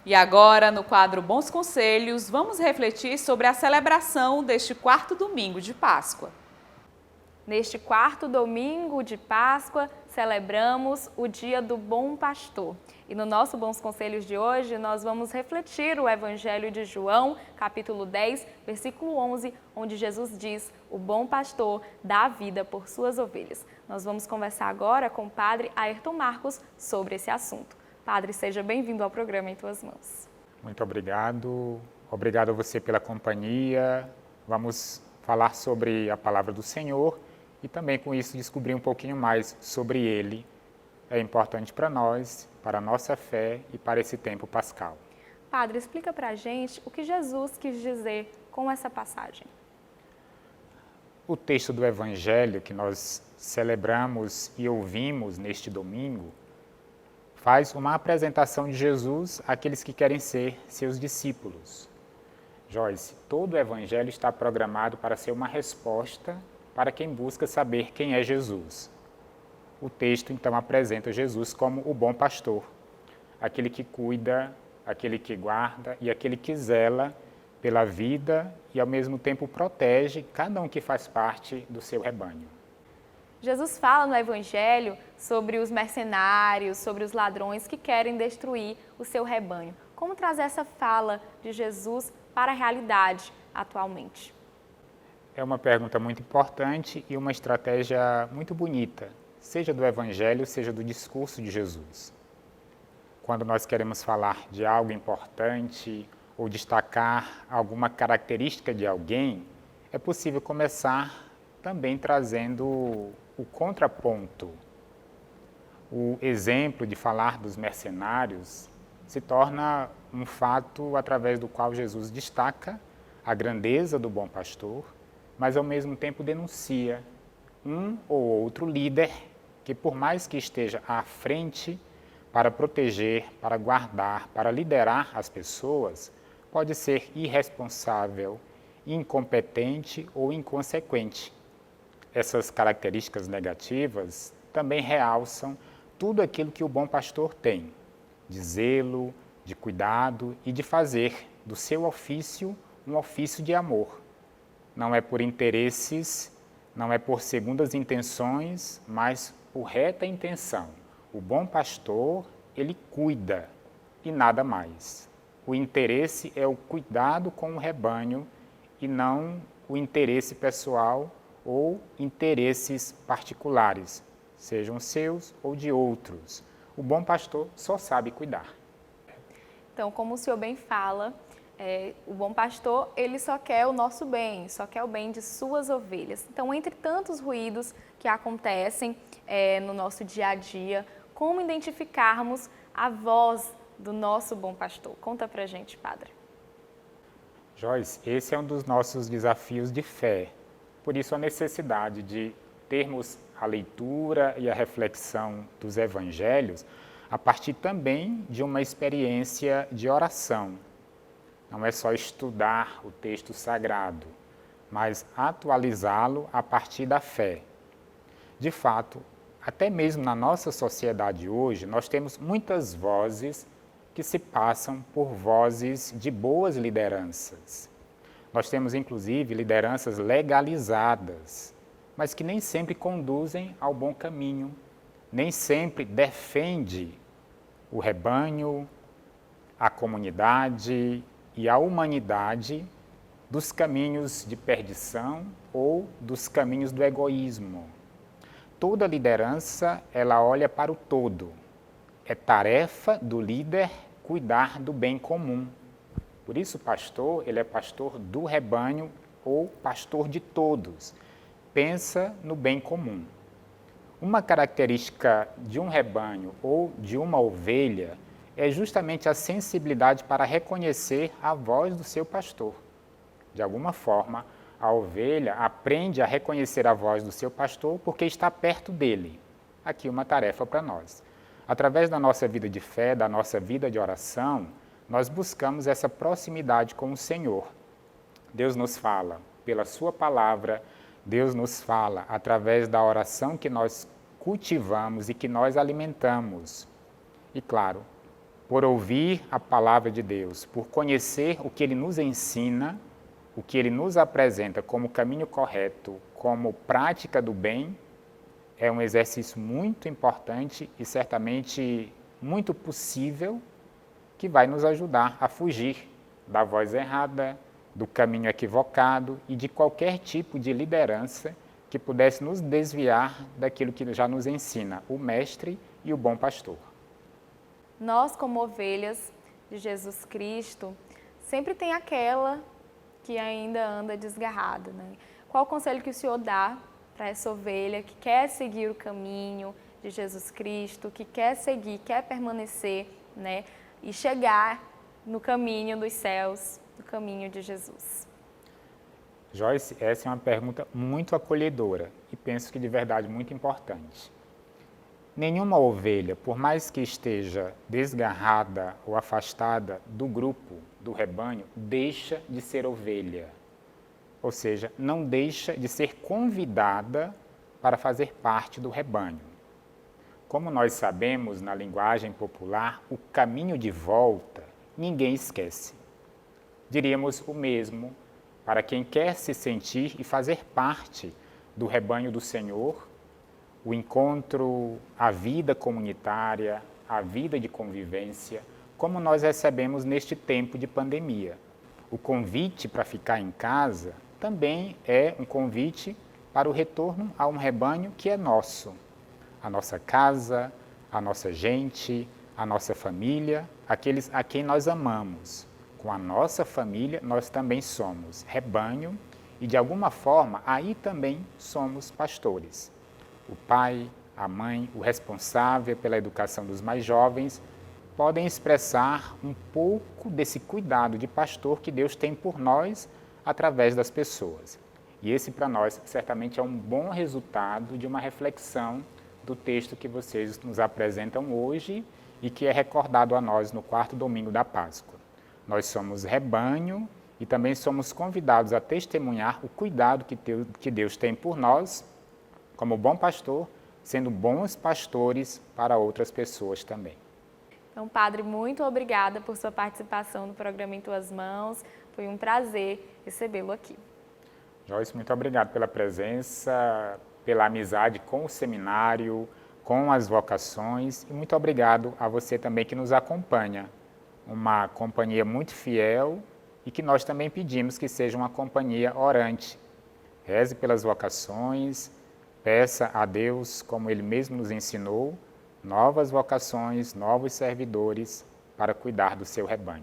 E agora, no quadro Bons Conselhos, vamos refletir sobre a celebração deste quarto domingo de Páscoa. Neste quarto domingo de Páscoa, celebramos o Dia do Bom Pastor. E no nosso Bons Conselhos de hoje, nós vamos refletir o Evangelho de João, capítulo 10, versículo 11, onde Jesus diz: o bom pastor dá a vida por suas ovelhas. Nós vamos conversar agora com o Padre Ayrton Marcos sobre esse assunto. Padre, seja bem-vindo ao programa Em Tuas Mãos. Muito obrigado. Obrigado a você pela companhia. Vamos falar sobre a palavra do Senhor e também com isso descobrir um pouquinho mais sobre Ele. É importante para nós, para a nossa fé e para esse tempo pascal. Padre, explica para a gente o que Jesus quis dizer com essa passagem. O texto do Evangelho que nós celebramos e ouvimos neste domingo faz uma apresentação de Jesus àqueles que querem ser seus discípulos. Joyce, todo o Evangelho está programado para ser uma resposta para quem busca saber quem é Jesus. O texto, então, apresenta Jesus como o bom pastor, aquele que cuida, aquele que guarda e aquele que zela pela vida e, ao mesmo tempo, protege cada um que faz parte do seu rebanho. Jesus fala no Evangelho sobre os mercenários, sobre os ladrões que querem destruir o seu rebanho. Como trazer essa fala de Jesus para a realidade atualmente? É uma pergunta muito importante e uma estratégia muito bonita, seja do Evangelho, seja do discurso de Jesus. Quando nós queremos falar de algo importante ou destacar alguma característica de alguém, é possível começar também trazendo o contraponto. O exemplo de falar dos mercenários se torna um fato através do qual Jesus destaca a grandeza do bom pastor, mas ao mesmo tempo denuncia um ou outro líder que, por mais que esteja à frente para proteger, para guardar, para liderar as pessoas, pode ser irresponsável, incompetente ou inconsequente. Essas características negativas também realçam tudo aquilo que o bom pastor tem, de zelo, de cuidado e de fazer do seu ofício um ofício de amor. Não é por interesses, não é por segundas intenções, mas por reta intenção. O bom pastor, ele cuida e nada mais. O interesse é o cuidado com o rebanho e não o interesse pessoal ou interesses particulares, sejam seus ou de outros. O bom pastor só sabe cuidar. Então, como o senhor bem fala, o bom pastor, ele só quer o nosso bem, só quer o bem de suas ovelhas. Então, entre tantos ruídos que acontecem no nosso dia a dia, como identificarmos a voz do nosso bom pastor? Conta pra gente, Padre. Joyce, esse é um dos nossos desafios de fé. Por isso, a necessidade de termos a leitura e a reflexão dos evangelhos a partir também de uma experiência de oração. Não é só estudar o texto sagrado, mas atualizá-lo a partir da fé. De fato, até mesmo na nossa sociedade hoje, nós temos muitas vozes que se passam por vozes de boas lideranças. Nós temos, inclusive, lideranças legalizadas, mas que nem sempre conduzem ao bom caminho, nem sempre defende o rebanho, a comunidade e a humanidade dos caminhos de perdição ou dos caminhos do egoísmo. Toda liderança, ela olha para o todo. É tarefa do líder cuidar do bem comum. Por isso, o pastor, ele é pastor do rebanho ou pastor de todos. Pensa no bem comum. Uma característica de um rebanho ou de uma ovelha é justamente a sensibilidade para reconhecer a voz do seu pastor. De alguma forma, a ovelha aprende a reconhecer a voz do seu pastor porque está perto dele. Aqui uma tarefa para nós. Através da nossa vida de fé, da nossa vida de oração, nós buscamos essa proximidade com o Senhor. Deus nos fala pela sua palavra, Deus nos fala através da oração que nós cultivamos e que nós alimentamos. E claro, por ouvir a palavra de Deus, por conhecer o que Ele nos ensina, o que Ele nos apresenta como caminho correto, como prática do bem, é um exercício muito importante e certamente muito possível que vai nos ajudar a fugir da voz errada, do caminho equivocado e de qualquer tipo de liderança que pudesse nos desviar daquilo que já nos ensina o Mestre e o bom pastor. Nós, como ovelhas de Jesus Cristo, sempre tem aquela que ainda anda desgarrada, né? Qual o conselho que o Senhor dá para essa ovelha que quer seguir o caminho de Jesus Cristo, que quer seguir, quer permanecer, né? E chegar no caminho dos céus, no caminho de Jesus? Joyce, essa é uma pergunta muito acolhedora e penso que de verdade muito importante. Nenhuma ovelha, por mais que esteja desgarrada ou afastada do grupo, do rebanho, deixa de ser ovelha. Ou seja, não deixa de ser convidada para fazer parte do rebanho. Como nós sabemos na linguagem popular, o caminho de volta ninguém esquece. Diríamos o mesmo para quem quer se sentir e fazer parte do rebanho do Senhor, o encontro, a vida comunitária, a vida de convivência, como nós recebemos neste tempo de pandemia. O convite para ficar em casa também é um convite para o retorno a um rebanho que é nosso. A nossa casa, a nossa gente, a nossa família, aqueles a quem nós amamos. Com a nossa família, nós também somos rebanho e, de alguma forma, aí também somos pastores. O pai, a mãe, o responsável pela educação dos mais jovens podem expressar um pouco desse cuidado de pastor que Deus tem por nós através das pessoas. E esse, para nós, certamente é um bom resultado de uma reflexão do texto que vocês nos apresentam hoje e que é recordado a nós no quarto domingo da Páscoa. Nós somos rebanho e também somos convidados a testemunhar o cuidado que Deus tem por nós, como bom pastor, sendo bons pastores para outras pessoas também. Então, Padre, muito obrigada por sua participação no programa Em Tuas Mãos. Foi um prazer recebê-lo aqui. Joyce, muito obrigado pela presença, pela amizade com o seminário, com as vocações e muito obrigado a você também que nos acompanha. Uma companhia muito fiel e que nós também pedimos que seja uma companhia orante. Reze pelas vocações, peça a Deus, como Ele mesmo nos ensinou, novas vocações, novos servidores para cuidar do seu rebanho.